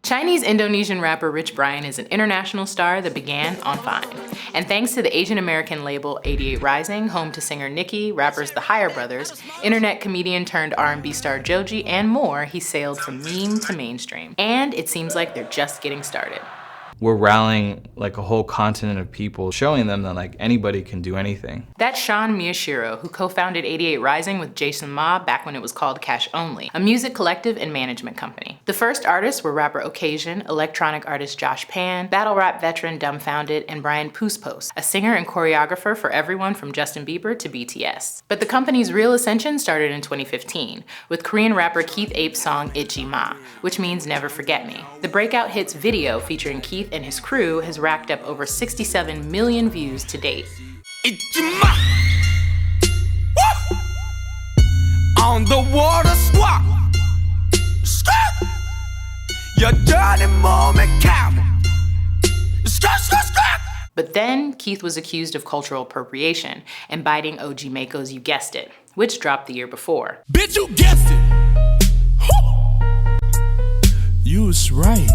Chinese-Indonesian rapper Rich Brian is an international star that began on Vine. And thanks to the Asian American label 88rising, home to singer NIKI, rappers the Higher Brothers, internet comedian-turned-R&B star Joji, and more, he sailed from meme to mainstream. And it seems like they're just getting started. We're rallying like a whole continent of people, showing them that like anybody can do anything. That's Miyashiro, who co-founded 88rising with Jaeson back when it was called Cash Only, a music collective and management company. The first artists were rapper Okasian, electronic artist Josh Pan, battle rap veteran Dumbfoundead, and Brian Puspos, a singer and choreographer for everyone from Justin Bieber to BTS. But the company's real ascension started in 2015, with Korean rapper Keith Ape's song Itji Ma, which means Never Forget Me. The breakout hits video featuring Keith and his crew has racked up over 67 million views to date. On the water squat. Your dirty moment count. But then Keith was accused of cultural appropriation and biting OG Mako's You Guessed It, which dropped the year before. Bitch, you guessed it. You was right.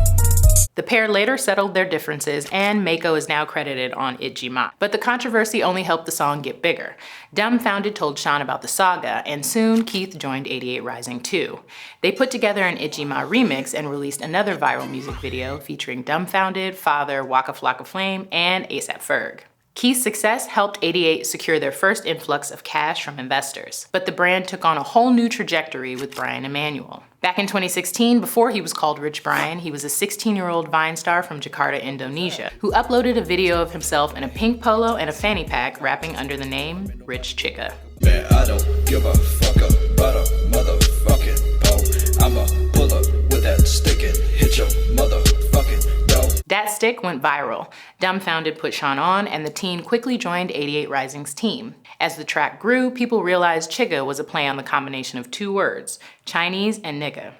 The pair later settled their differences, and Mako is now credited on Itji Ma. But the controversy only helped the song get bigger. Dumbfoundead told Sean about the saga, and soon Keith joined 88rising too. They put together an Itji Ma remix and released another viral music video featuring Dumbfoundead, Father, Waka Flocka Flame, and A$AP Ferg. Keith's success helped 88 secure their first influx of cash from investors, but the brand took on a whole new trajectory with Brian Emanuel. Back in 2016, before he was called Rich Brian, he was a 16-year-old Vine star from Jakarta, Indonesia, who uploaded a video of himself in a pink polo and a fanny pack rapping under the name Rich Chicka. Man, I don't give a fuck about a motherfucking pole. I'ma pull up with that stick and hit your motherfucking dough. That stick went viral. Dumbfoundead put Sean on, and the teen quickly joined 88rising's team. As the track grew, people realized Chigga was a play on the combination of two words, Chinese and nigga.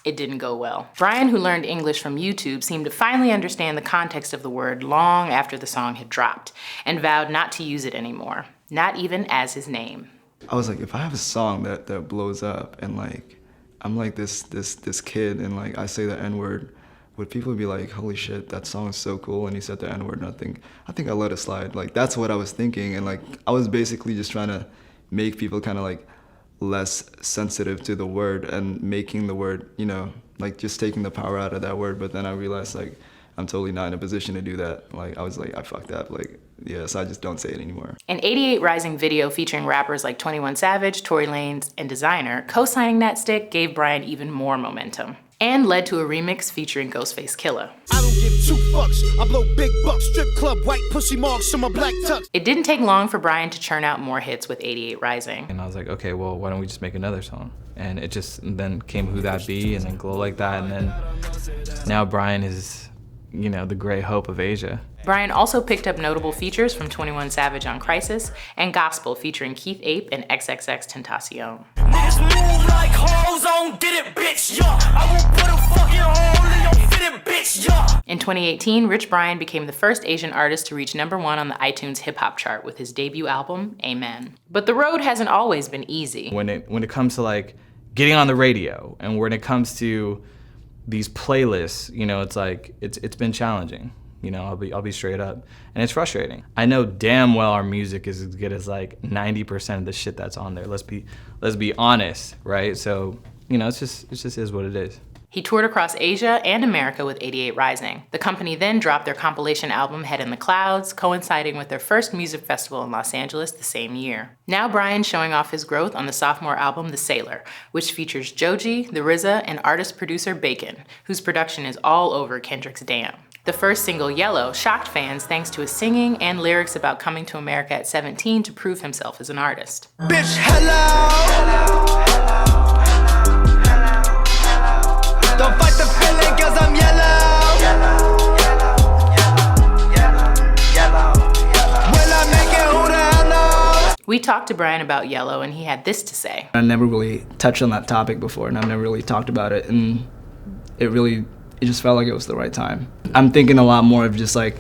It didn't go well. Brian, who learned English from YouTube, seemed to finally understand the context of the word long after the song had dropped, and vowed not to use it anymore, not even as his name. I was like, if I have a song that blows up, and like, I'm like this kid, and like I say the N-word, would people be like, holy shit, that song is so cool, and he said the N-word, and I think I let it slide. Like, that's what I was thinking, and like, I was basically just trying to make people kind of like less sensitive to the word and making the word, you know, like just taking the power out of that word. But then I realized like, I'm totally not in a position to do that. Like, I was like, I fucked up, like, yeah, so I just don't say it anymore. An 88rising video featuring rappers like 21 Savage, Tory Lanez, and Designer co-signing that stick gave Brian even more momentum, and led to a remix featuring Ghostface Killah. I don't give two fucks. I blow big bucks, strip club, white pussy marks on my black tux. It didn't take long for Brian to churn out more hits with 88rising. And I was like, okay, well, why don't we just make another song? And it just then came Who That Be, and then Glow Like That, and then now Brian is, you know, the great hope of Asia. Brian also picked up notable features from 21 Savage on Crisis and Gospel featuring Keith Ape and XXXTentacion. Niggas move like hoes on Did It, bitch, yeah. I will put a fucking hole in your fitted, bitch, yeah. In 2018, Rich Brian became the first Asian artist to reach #1 on the iTunes hip-hop chart with his debut album, Amen. But the road hasn't always been easy. When it comes to like getting on the radio, and when it comes to these playlists, you know, it's like, it's been challenging. You know, I'll be straight up, and it's frustrating. I know damn well our music is as good as like 90% of the shit that's on there. Let's be honest, right? So, you know, it just is what it is. He toured across Asia and America with 88rising. The company then dropped their compilation album Head in the Clouds, coinciding with their first music festival in Los Angeles the same year. Now Brian's showing off his growth on the sophomore album The Sailor, which features Joji, the RZA, and artist-producer Bacon, whose production is all over Kendrick's Damn. The first single, Yellow, shocked fans thanks to his singing and lyrics about coming to America at 17 to prove himself as an artist. Bitch, hello. Don't fight the feeling, cause I'm yellow. Will I make it, who the hell knows? We talked to Brian about Yellow, and he had this to say. I never really touched on that topic before, and I've never really talked about it, and it just felt like it was the right time. I'm thinking a lot more of just like,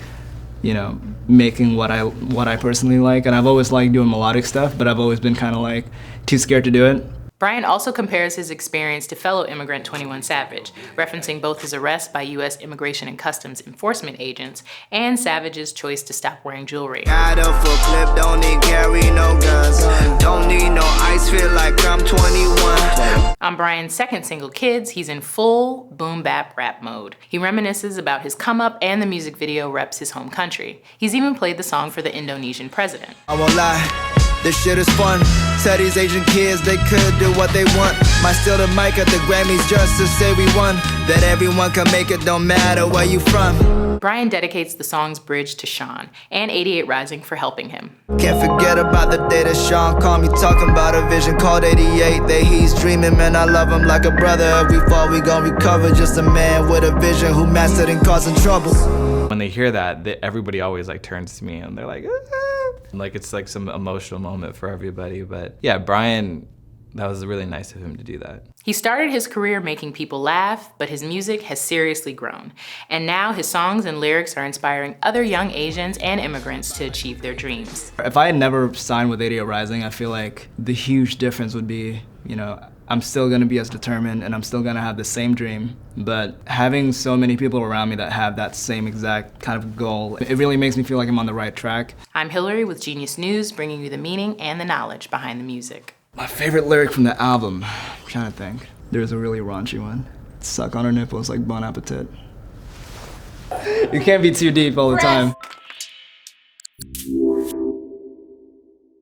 you know, making what I personally like, and I've always liked doing melodic stuff, but I've always been kind of like too scared to do it. Brian also compares his experience to fellow immigrant 21 Savage, referencing both his arrest by U.S. Immigration and Customs Enforcement agents and Savage's choice to stop wearing jewelry. Got up for clip, don't need carry no guns. Don't need no ice, feel like I'm 21. On Brian's second single, Kids, he's in full boom bap rap mode. He reminisces about his come up, and the music video reps his home country. He's even played the song for the Indonesian president. I won't lie, this shit is fun. Tell these Asian kids they could do what they want. Might steal the mic at the Grammys just to say we won. That everyone can make it, don't matter where you from. Brian dedicates the song's bridge to Sean and 88rising for helping him. Can't forget about the day that Sean called me talking about a vision called 88. That he's dreaming, man, I love him like a brother. If we fall, we gon' recover. Just a man with a vision who mastered and causing trouble. When they hear that, everybody always like turns to me and they're like, ah. Like it's like some emotional moment for everybody. But yeah, Brian, that was really nice of him to do that. He started his career making people laugh, but his music has seriously grown. And now his songs and lyrics are inspiring other young Asians and immigrants to achieve their dreams. If I had never signed with 88rising, I feel like the huge difference would be, you know, I'm still gonna be as determined and I'm still gonna have the same dream, but having so many people around me that have that same exact kind of goal, it really makes me feel like I'm on the right track. I'm Hillary with Genius News, bringing you the meaning and the knowledge behind the music. My favorite lyric from the album, I'm trying to think. There's a really raunchy one. Suck on her nipples like Bon Appetit. You can't be too deep all the time.